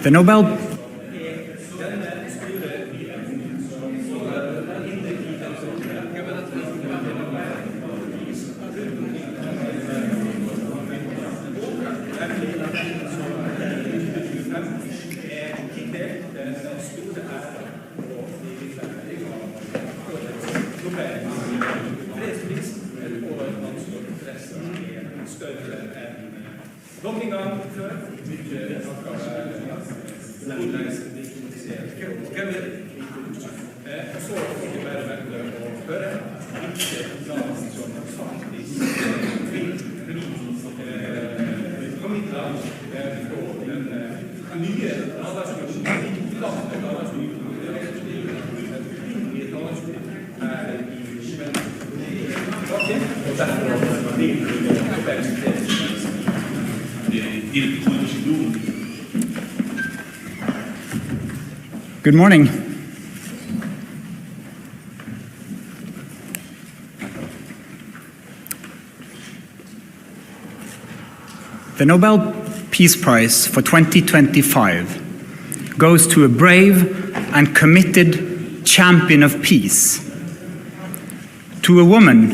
The Nobel Good morning. The Nobel Peace Prize for 2025 goes to a brave and committed champion of peace, to a woman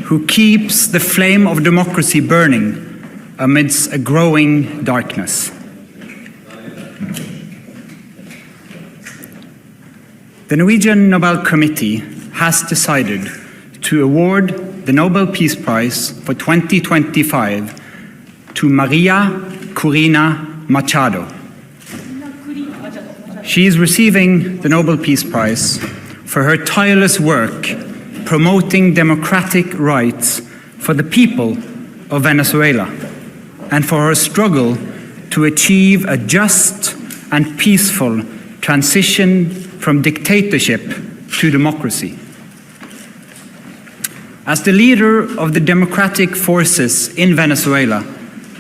who keeps the flame of democracy burning amidst a growing darkness. The Norwegian Nobel Committee has decided to award the Nobel Peace Prize for 2025 to Maria Corina Machado. She is receiving the Nobel Peace Prize for her tireless work promoting democratic rights for the people of Venezuela and for her struggle to achieve a just and peaceful transition from dictatorship to democracy. As the leader of the democratic forces in Venezuela,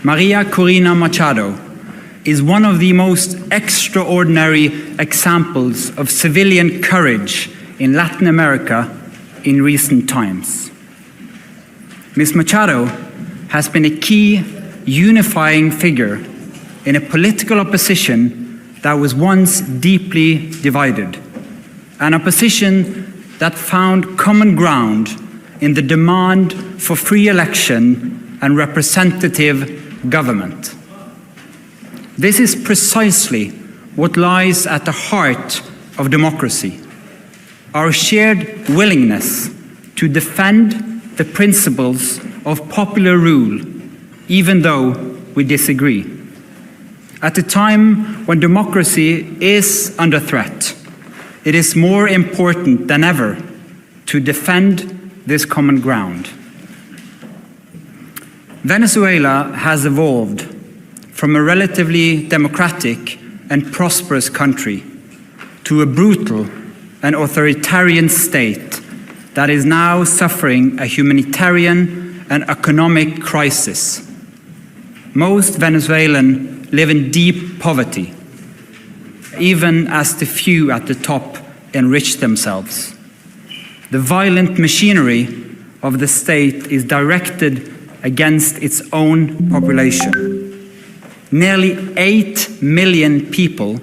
Maria Corina Machado is one of the most extraordinary examples of civilian courage in Latin America in recent times. Ms. Machado has been a key unifying figure in a political opposition that was once deeply divided, an opposition that found common ground in the demand for free election and representative government. This is precisely what lies at the heart of democracy, our shared willingness to defend the principles of popular rule, even though we disagree. At a time when democracy is under threat, it is more important than ever to defend this common ground. Venezuela has evolved from a relatively democratic and prosperous country to a brutal and authoritarian state that is now suffering a humanitarian and economic crisis. Most Venezuelans live in deep poverty, even as the few at the top enrich themselves. The violent machinery of the state is directed against its own population. Nearly 8 million people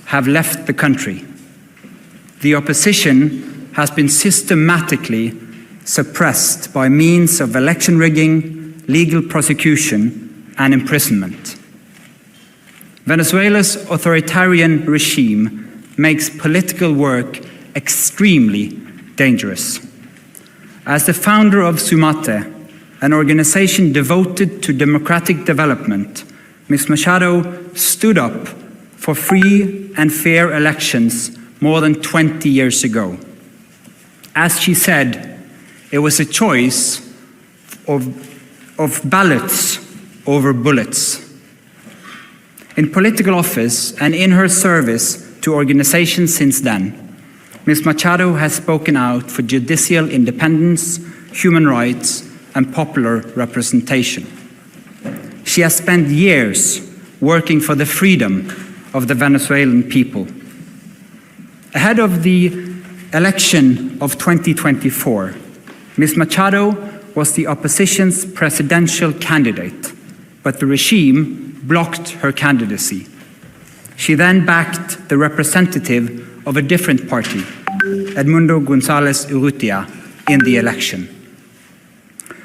have left the country. The opposition has been systematically suppressed by means of election rigging, legal prosecution, and imprisonment. Venezuela's authoritarian regime makes political work extremely dangerous. As the founder of Sumate, an organization devoted to democratic development, Ms. Machado stood up for free and fair elections more than 20 years ago. As she said, it was a choice of ballots over bullets. In political office and in her service to organizations since then, Ms. Machado has spoken out for judicial independence, human rights, and popular representation. She has spent years working for the freedom of the Venezuelan people. Ahead of the election of 2024, Ms. Machado was the opposition's presidential candidate, but the regime blocked her candidacy. She then backed the representative of a different party, Edmundo González Urrutia, in the election.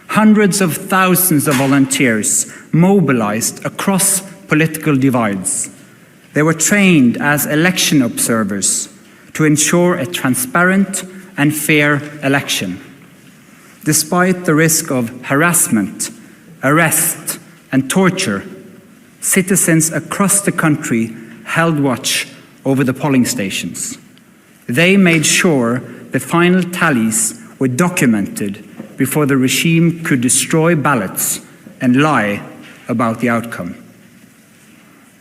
Hundreds of thousands of volunteers mobilized across political divides. They were trained as election observers to ensure a transparent and fair election. Despite the risk of harassment, arrest, and torture, citizens across the country held watch over the polling stations. They made sure the final tallies were documented before the regime could destroy ballots and lie about the outcome.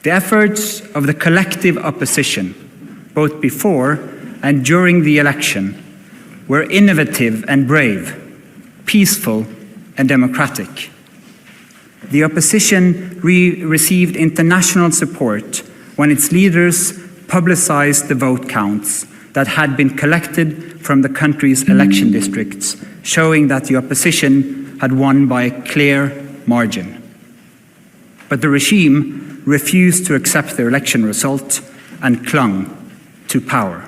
The efforts of the collective opposition, both before and during the election, were innovative and brave, peaceful and democratic. The opposition received international support when its leaders publicized the vote counts that had been collected from the country's election districts, showing that the opposition had won by a clear margin. But the regime refused to accept the election result and clung to power.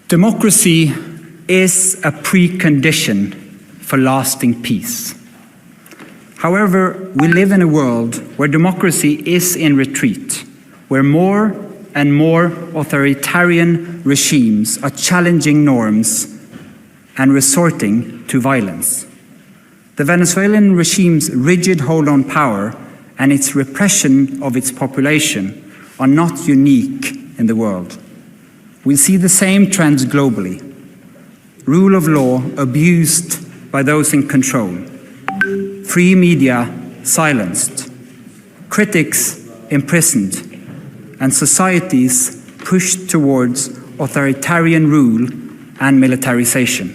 Democracy is a precondition for lasting peace. However, we live in a world where democracy is in retreat, where more and more authoritarian regimes are challenging norms and resorting to violence. The Venezuelan regime's rigid hold on power and its repression of its population are not unique in the world. We see the same trends globally. Rule of law abused by those in control, free media silenced, critics imprisoned, and societies pushed towards authoritarian rule and militarization.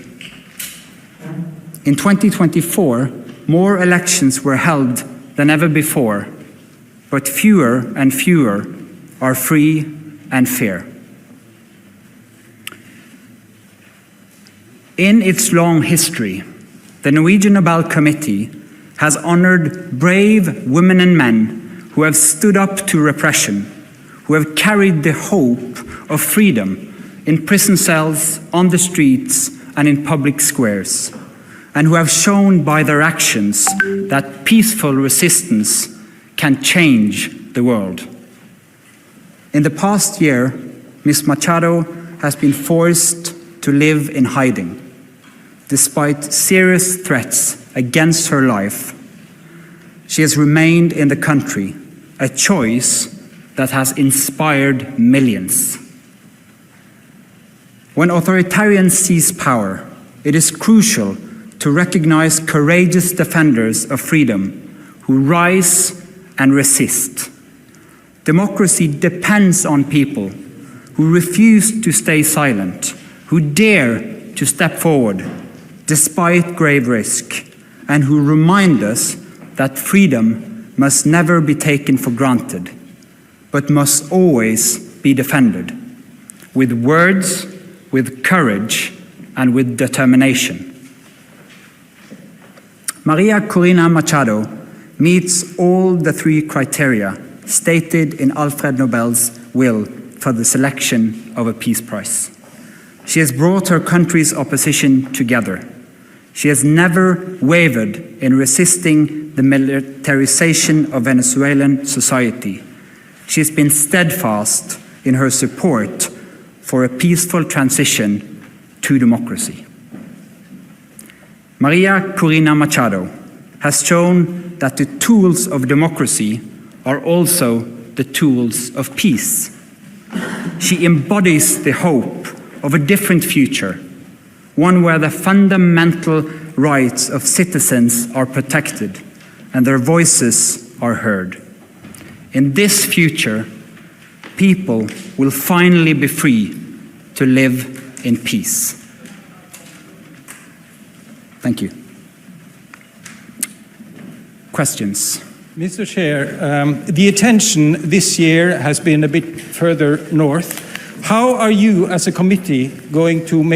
In 2024, more elections were held than ever before, but fewer and fewer are free and fair. In its long history, the Norwegian Nobel Committee has honored brave women and men who have stood up to repression, who have carried the hope of freedom in prison cells, on the streets, and in public squares, and who have shown by their actions that peaceful resistance can change the world. In the past year, Ms. Machado has been forced to live in hiding. Despite serious threats against her life, she has remained in the country, a choice that has inspired millions. When authoritarians seize power, it is crucial to recognize courageous defenders of freedom who rise and resist. Democracy depends on people who refuse to stay silent, who dare to step forward despite grave risk, and who remind us that freedom must never be taken for granted, but must always be defended, with words, with courage, and with determination. Maria Corina Machado meets all the three criteria stated in Alfred Nobel's will for the selection of a Peace Prize. She has brought her country's opposition together. She has never wavered in resisting the militarization of Venezuelan society. She has been steadfast in her support for a peaceful transition to democracy. Maria Corina Machado has shown that the tools of democracy are also the tools of peace. She embodies the hope of a different future, one where the fundamental rights of citizens are protected and their voices are heard. In this future, people will finally be free to live in peace. Thank you. Questions? Mr. Chair, the attention this year has been a bit further north, How are you as a committee going to make